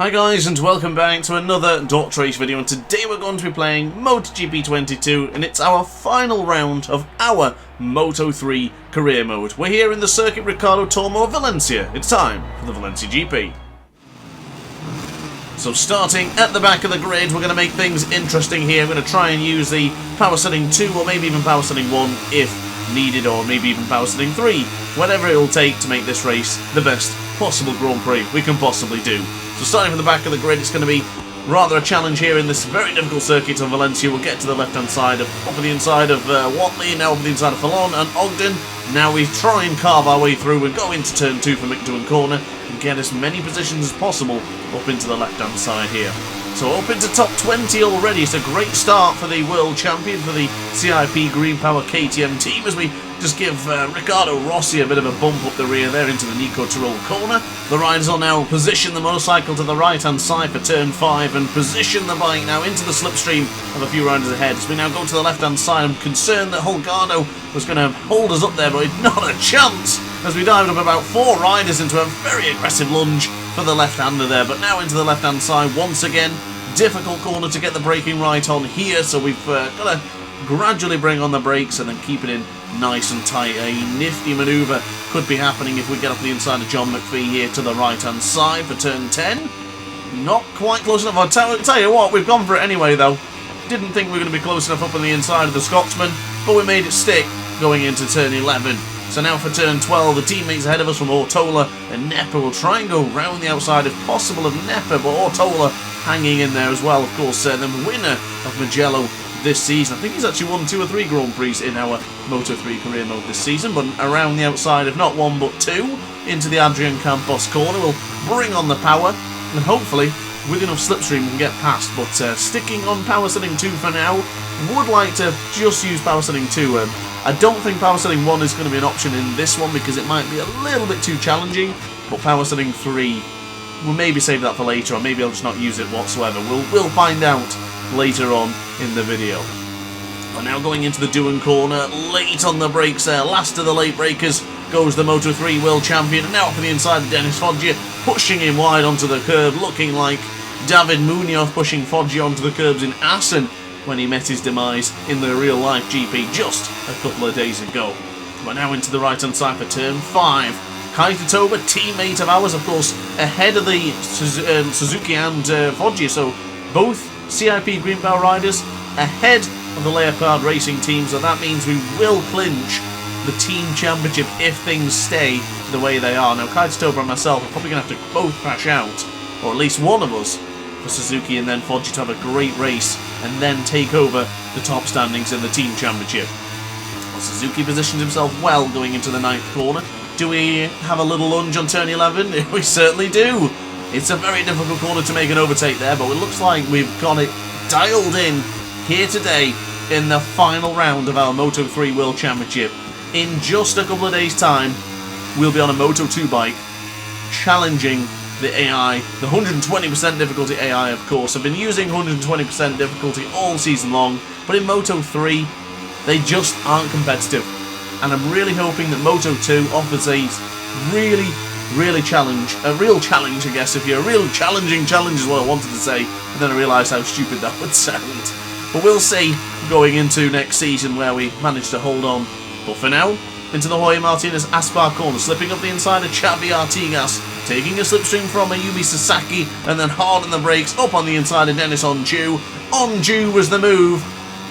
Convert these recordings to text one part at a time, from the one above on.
Hi guys, and welcome back to another DrAce video, and today we're going to be playing MotoGP 22, and it's our final round of our Moto3 career mode. We're here in the circuit Ricardo Tormo of Valencia. It's time for the Valencia GP. So starting at the back of the grid, we're going to make things interesting here. We're going to try and use the power setting 2 or maybe even power setting 1 if needed, or maybe even power setting 3. Whatever it will take to make this race the best possible Grand Prix we can possibly do. So starting from the back of the grid, it's going to be rather a challenge here in this very difficult circuit of Valencia. We'll get to the left-hand side, up the inside of Watley, now up the inside of Fallon and Ogden. Now we try and carve our way through and go into turn 2 for McDougall corner and get as many positions as possible up into the left-hand side here. So up into top 20 already. It's a great start for the world champion, for the CIP Green Power KTM team, as we just give Riccardo Rossi a bit of a bump up the rear there into the Nico Tirol corner. The riders will now position the motorcycle to the right-hand side for turn 5 and position the bike now into the slipstream of a few riders ahead. As we now go to the left-hand side, I'm concerned that Holgado was going to hold us up there, but not a chance, as we dived up about 4 riders into a very aggressive lunge for the left-hander there. But now into the left-hand side once again. Difficult corner to get the braking right on here, so we've got to gradually bring on the brakes and then keep it in nice and tight. A nifty manoeuvre could be happening if we get up the inside of John McPhee here to the right-hand side for turn 10. Not quite close enough. I'll tell you what, we've gone for it anyway though. Didn't think we were going to be close enough up on the inside of the Scotsman, but we made it stick going into turn 11. So now for turn 12, the teammates ahead of us from Ortola and Nepa will try and go round the outside if possible of Nepa, but Ortola hanging in there as well. Of course, the winner of Mugello this season. I think he's actually won 2 or 3 Grand Prix in our Moto3 career mode this season, but around the outside, if not 1 but 2, into the Adrian Campos corner. We'll bring on the power, and hopefully, with enough slipstream, we can get past. But sticking on power setting 2 for now, would like to just use power setting 2. I don't think power setting 1 is going to be an option in this one because it might be a little bit too challenging, but power setting 3, we'll maybe save that for later, or maybe I'll just not use it whatsoever. We'll find out later on in the video. We're now going into the Doohan corner, late on the brakes there, last of the late breakers goes the Moto3 world champion, and now up on the inside of Dennis Foggia, pushing him wide onto the curb, looking like David Munoz pushing Foggia onto the curbs in Assen when he met his demise in the real life GP just a couple of days ago. We're now into the right hand side for turn 5. Kaito Toba, teammate of ours, of course, ahead of the Suzuki and Foggia, so both CIP Green Power riders ahead of the Leopard Racing team, so that means we will clinch the team championship if things stay the way they are. Now Kaito Toba and myself are probably going to have to both crash out, or at least one of us, for Suzuki and then Foggia to have a great race and then take over the top standings in the team championship. Well, Suzuki positions himself well going into the 9th corner. Do we have a little lunge on turn 11? We certainly do. It's a very difficult corner to make an overtake there, but it looks like we've got it dialed in here today in the final round of our Moto3 World Championship. In just a couple of days' time, we'll be on a Moto2 bike, challenging the AI, the 120% difficulty AI, of course. I've been using 120% difficulty all season long, but in Moto3, they just aren't competitive. And I'm really hoping that Moto2 offers a real challenge, I guess. If you're a real challenging challenge is what I wanted to say, and then I realised how stupid that would sound. But we'll see going into next season where we manage to hold on. But for now, into the Jorge Martinez Aspar corner, slipping up the inside of Xavi Artigas, taking a slipstream from Ayubi Sasaki, and then hard on the brakes, up on the inside of Dennis Onju. Onju was the move,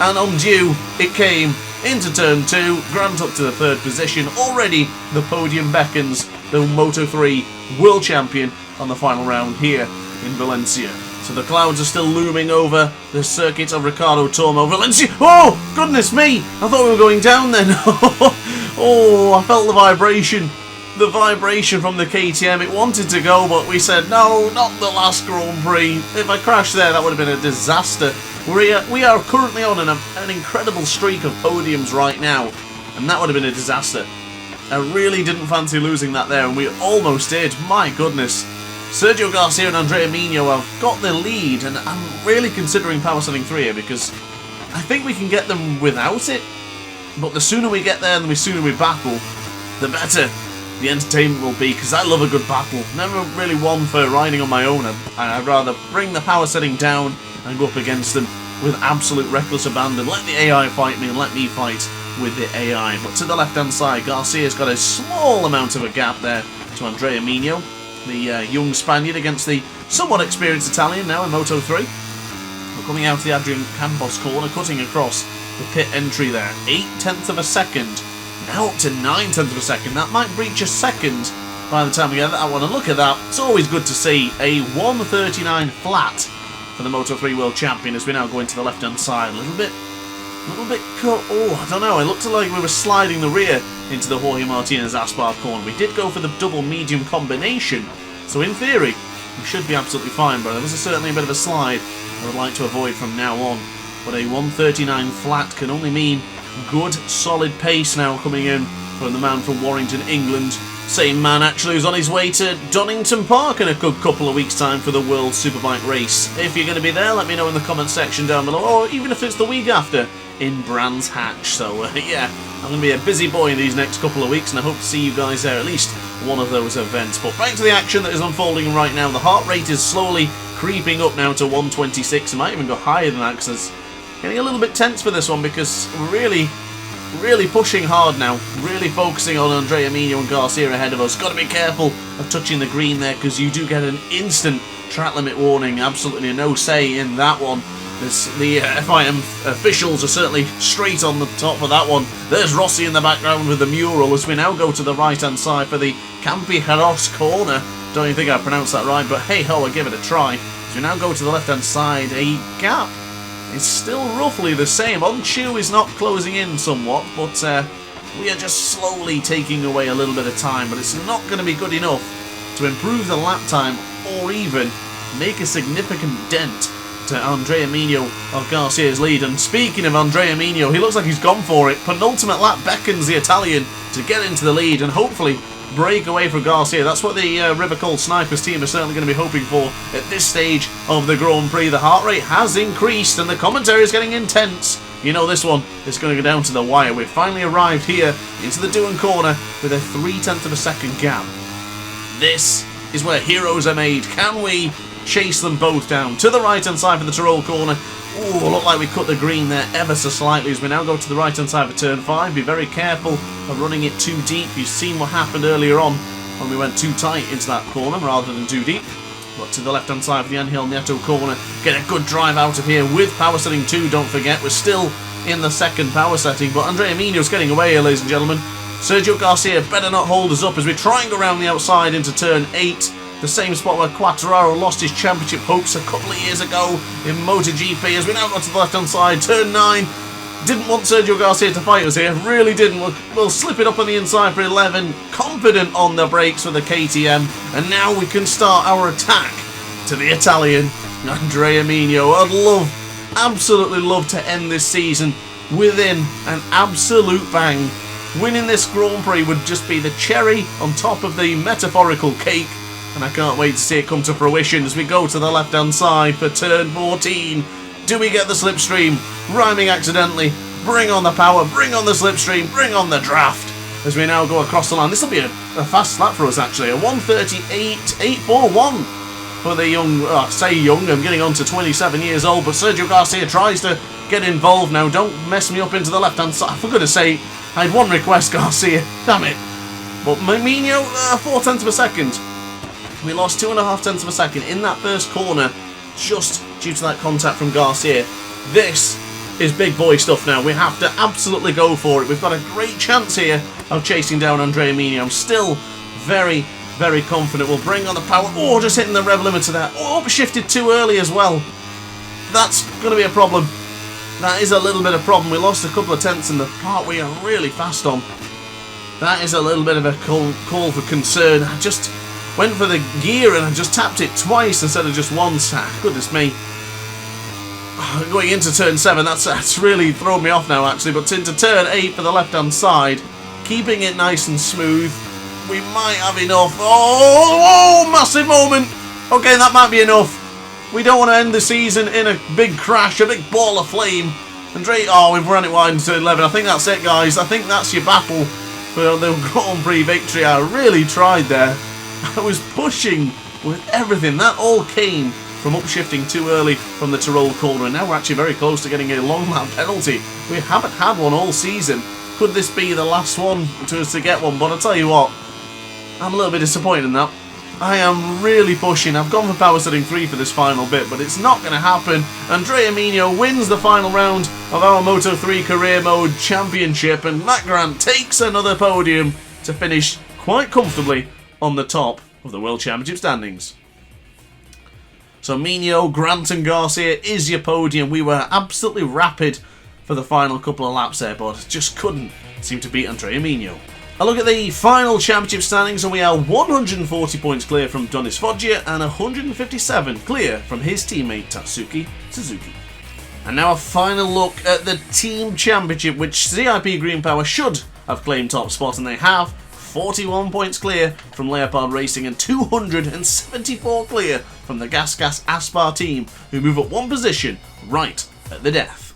and Onju it came into turn 2, Grant up to the 3rd position. Already the podium beckons the Moto3 world champion on the final round here in Valencia. So the clouds are still looming over the circuit of Ricardo Tormo. Valencia! Oh, goodness me! I thought we were going down then. Oh, I felt the vibration. The vibration from the KTM. It wanted to go, but we said, no, not the last Grand Prix. If I crashed there, that would have been a disaster. We are currently on an incredible streak of podiums right now, and that would have been a disaster. I really didn't fancy losing that there, and we almost did. My goodness. Sergio Garcia and Andrea Mino have got the lead, and I'm really considering power setting 3 here because I think we can get them without it, but the sooner we get there and the sooner we battle, the better. the entertainment will be, because I love a good battle. Never really one for riding on my own. I'd rather bring the power setting down and go up against them with absolute reckless abandon. Let the AI fight me and let me fight with the AI. But to the left-hand side, Garcia's got a small amount of a gap there to Andrea Migno, the young Spaniard against the somewhat experienced Italian now in Moto3. We're coming out of the Adrian Campos corner, cutting across the pit entry there. 0.8 of a second. Now up to 0.9 of a second. That might breach a second by the time we get that one. And look at that. It's always good to see a 1:39 flat for the Moto3 World Champion as we now go into the left-hand side. A little bit cut. Oh, I don't know. It looked like we were sliding the rear into the Jorge Martinez Aspar corner. We did go for the double medium combination. So in theory, we should be absolutely fine. But there was certainly a bit of a slide I would like to avoid from now on. But a 1:39 flat can only mean good, solid pace now coming in from the man from Warrington, England. Same man actually who's on his way to Donington Park in a good couple of weeks' time for the World Superbike race. If you're going to be there, let me know in the comment section down below, or even if it's the week after in Brands Hatch. So yeah, I'm going to be a busy boy in these next couple of weeks, and I hope to see you guys there at least one of those events. But back to the action that is unfolding right now. The heart rate is slowly creeping up now to 126. It might even go higher than that because it's getting a little bit tense for this one, because we're really pushing hard now, really focusing on Andrea Migno and Garcia ahead of us. Got to be careful of touching the green there, because you do get an instant track limit warning. Absolutely no say in that one. The FIM officials are certainly straight on the top of that one. There's Rossi in the background with the mural as we now go to the right hand side for the Campi Jaros corner. Don't even think I pronounced that right, but hey ho, I give it a try. As we now go to the left hand side, a gap. It's still roughly the same. Onchu is not closing in somewhat, but we are just slowly taking away a little bit of time. But it's not going to be good enough to improve the lap time or even make a significant dent to Andrea Migno of Garcia's lead. And speaking of Andrea Migno, he looks like he's gone for it. Penultimate lap beckons the Italian to get into the lead and hopefully break away from Garcia. That's what the River Cold Snipers team are certainly going to be hoping for at this stage of the Grand Prix. The heart rate has increased and the commentary is getting intense. You know this one is going to go down to the wire. We've finally arrived here into the Doohan corner with a 0.3 of a second gap. This is where heroes are made. Can we chase them both down? To the right hand side for the Tyrrell corner. Ooh, looked like we cut the green there ever so slightly as we now go to the right hand side for turn 5. Be very careful of running it too deep. You've seen what happened earlier on when we went too tight into that corner rather than too deep. But to the left hand side for the Angel Nieto corner. Get a good drive out of here with power setting 2, don't forget. We're still in the second power setting, but Andrea Migno's getting away here, ladies and gentlemen. Sergio Garcia better not hold us up as we try and go around the outside into turn 8. The same spot where Quartararo lost his championship hopes a couple of years ago in MotoGP. As we now got to the left-hand side, turn 9. Didn't want Sergio Garcia to fight us here, really didn't. We'll slip it up on the inside for 11. Confident on the brakes for the KTM. And now we can start our attack to the Italian, Andrea Migno. I'd absolutely love to end this season within an absolute bang. Winning this Grand Prix would just be the cherry on top of the metaphorical cake. And I can't wait to see it come to fruition as we go to the left-hand side for turn 14. Do we get the slipstream? Rhyming accidentally. Bring on the power, bring on the slipstream, bring on the draft. As we now go across the line. This will be a fast lap for us, actually. A 1:38.841 for the young, I say young, I'm getting on to 27 years old, but Sergio Garcia tries to get involved now. Don't mess me up into the left-hand side. For goodness sake, I had one request, Garcia. Damn it. But Migno, 0.4 of a second. We lost 2.5 of a second in that first corner just due to that contact from Garcia. This is big boy stuff now. We have to absolutely go for it. We've got a great chance here of chasing down Andrea Migno. I'm still very, very confident. We'll bring on the power. Oh, just hitting the rev limiter there. Oh, shifted too early as well. That's going to be a problem. That is a little bit of a problem. We lost a couple of tenths in the part we are really fast on. That is a little bit of a call for concern. I just went for the gear and I just tapped it twice instead of just once. Goodness me. Going into turn 7, that's really thrown me off now actually, but into turn 8 for the left hand side, keeping it nice and smooth. We might have enough. Oh, massive moment. Okay, that might be enough. We don't want to end the season in a big crash, a big ball of flame. And we've run it wide into turn 11. I think that's it, guys. I think that's your battle for the Grand Prix victory. I really tried there. I was pushing with everything. That all came from upshifting too early from the Tyrrell corner, and now we're actually very close to getting a long lap penalty. We haven't had one all season. Could this be the last one to get one? But I'll tell you what, I'm a little bit disappointed in that. I am really pushing. I've gone for power setting 3 for this final bit, but it's not going to happen. Andrea Migno wins the final round of our Moto3 Career Mode Championship, and Matt Grant takes another podium to finish quite comfortably on the top of the World Championship standings. So Migno, Grant and Garcia is your podium. We were absolutely rapid for the final couple of laps there, but just couldn't seem to beat Andrea Migno. A look at the final championship standings, and we are 140 points clear from Donis Foggia and 157 clear from his teammate Tatsuki Suzuki. And now a final look at the team championship, which CIP Green Power should have claimed top spot, and they have. 41 points clear from Leopard Racing and 274 clear from the Gas Aspar team, who move up one position right at the death.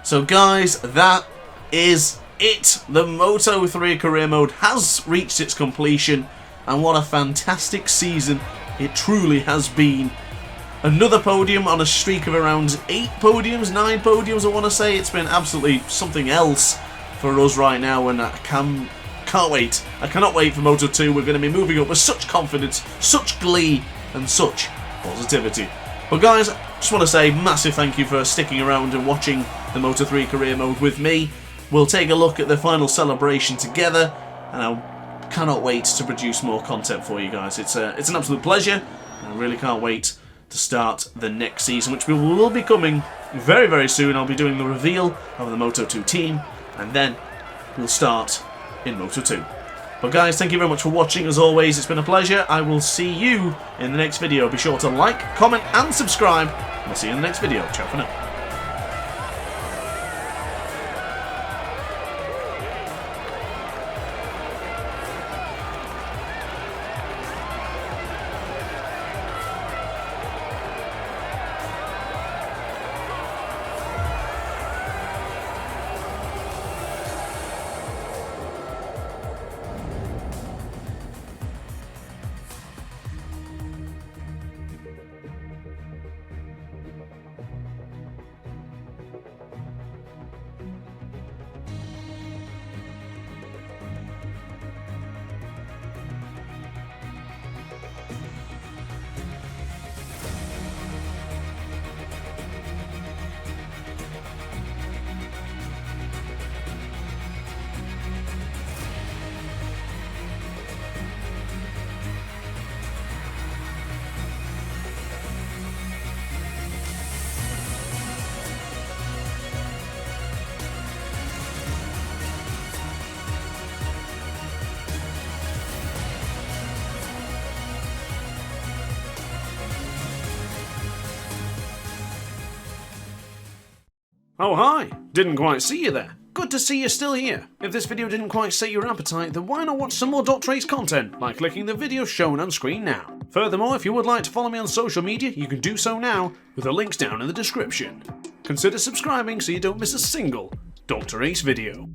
So guys, that is it. The Moto3 Career Mode has reached its completion, and what a fantastic season it truly has been. Another podium on a streak of around 8 podiums, 9 podiums I want to say. It's been absolutely something else for us right now, and I can't wait. I cannot wait for Moto2. We're going to be moving up with such confidence, such glee, and such positivity. But guys, just want to say massive thank you for sticking around and watching the Moto3 Career Mode with me. We'll take a look at the final celebration together, and I cannot wait to produce more content for you guys. It's an absolute pleasure, and I really can't wait to start the next season, which will be coming very, very soon. I'll be doing the reveal of the Moto2 team, and then we'll start in Moto2. But guys, thank you very much for watching. As always, it's been a pleasure. I will see you in the next video. Be sure to like, comment, and subscribe. I'll see you in the next video. Ciao for now. Oh hi, didn't quite see you there. Good to see you're still here. If this video didn't quite set your appetite, then why not watch some more DrAce content by clicking the video shown on screen now. Furthermore, if you would like to follow me on social media, you can do so now with the links down in the description. Consider subscribing so you don't miss a single DrAce video.